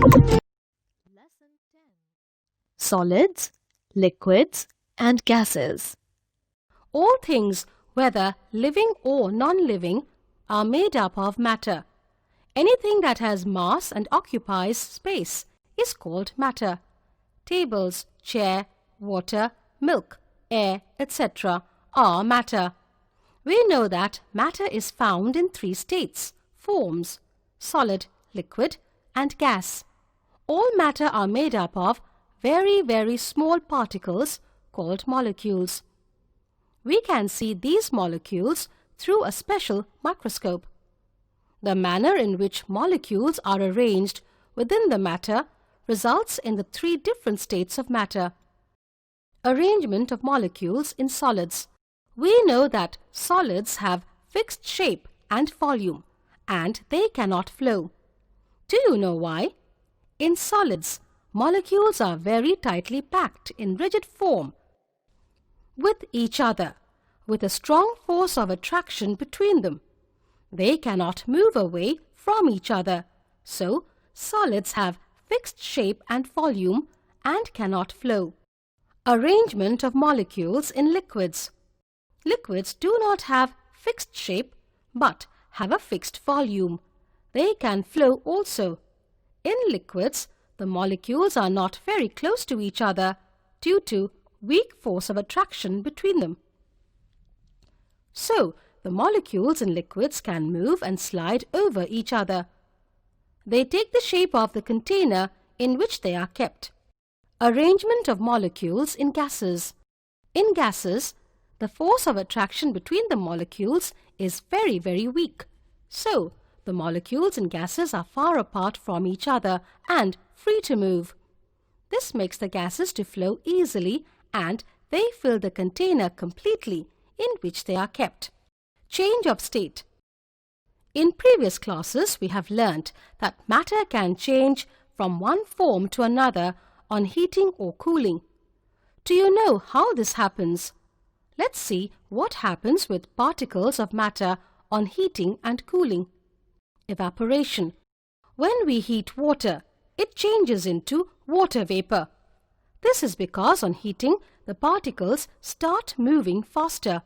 Lesson 10. Solids, liquids and gases. All things, whether living or non-living, are made up of matter. Anything that has mass and occupies space is called matter. Tables, chair, water, milk, air, etc. are matter. We know that matter is found in three states, forms: solid, liquid and gas. All matter are made up of very, very small particles called molecules. We can see these molecules through a special microscope. The manner in which molecules are arranged within the matter results in the three different states of matter. Arrangement of molecules in solids. We know that solids have fixed shape and volume, and they cannot flow. Do you know why? In solids, molecules are very tightly packed in rigid form with each other, with a strong force of attraction between them. They cannot move away from each other, so solids have fixed shape and volume and cannot flow. Arrangement of molecules in liquids. Liquids do not have fixed shape but have a fixed volume. They can flow also. In liquids, the molecules are not very close to each other due to weak force of attraction between them. So, the molecules in liquids can move and slide over each other. They take the shape of the container in which they are kept. Arrangement of molecules in gases. In gases, the force of attraction between the molecules is very, very weak. So, the molecules in gases are far apart from each other and free to move. This makes the gases to flow easily and they fill the container completely in which they are kept. Change of state. In previous classes, we have learnt that matter can change from one form to another on heating or cooling. Do you know how this happens? Let's see what happens with particles of matter on heating and cooling. Evaporation. When we heat water, it changes into water vapor. This is because on heating, the particles start moving faster.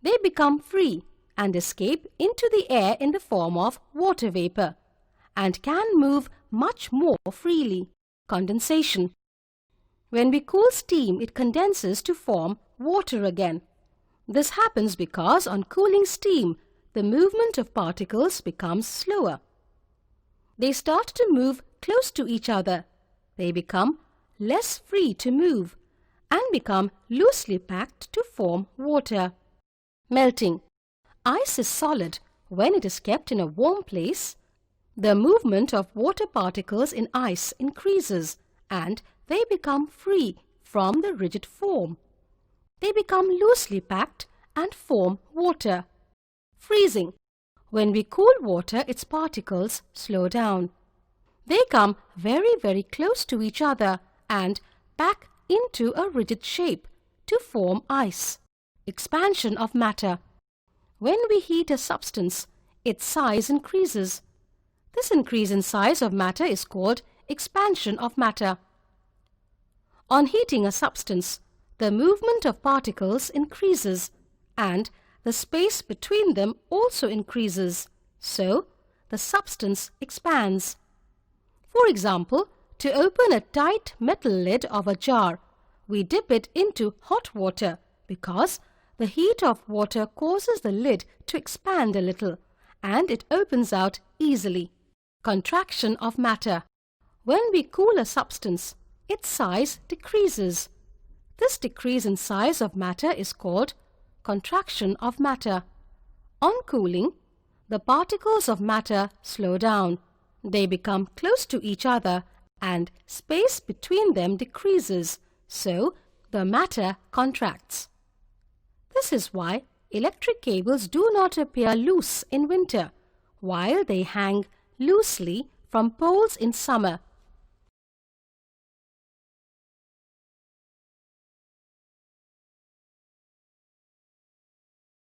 They become free and escape into the air in the form of water vapor and can move much more freely. Condensation. When we cool steam, it condenses to form water again. This happens because on cooling steam, the movement of particles becomes slower. They start to move close to each other. They become less free to move and become loosely packed to form water. Melting. Ice is solid when it is kept in a warm place. The movement of water particles in ice increases and they become free from the rigid form. They become loosely packed and form water. Freezing. When we cool water, its particles slow down. They come very, very close to each other and pack into a rigid shape to form ice. Expansion of matter. When we heat a substance, its size increases. This increase in size of matter is called expansion of matter. On heating a substance, the movement of particles increases and the space between them also increases, so the substance expands. For example, to open a tight metal lid of a jar, we dip it into hot water because the heat of water causes the lid to expand a little and it opens out easily. Contraction of matter. When we cool a substance, its size decreases. This decrease in size of matter is called contraction of matter. On cooling, the particles of matter slow down. They become close to each other and space between them decreases, so the matter contracts. This is why electric cables do not appear loose in winter, while they hang loosely from poles in summer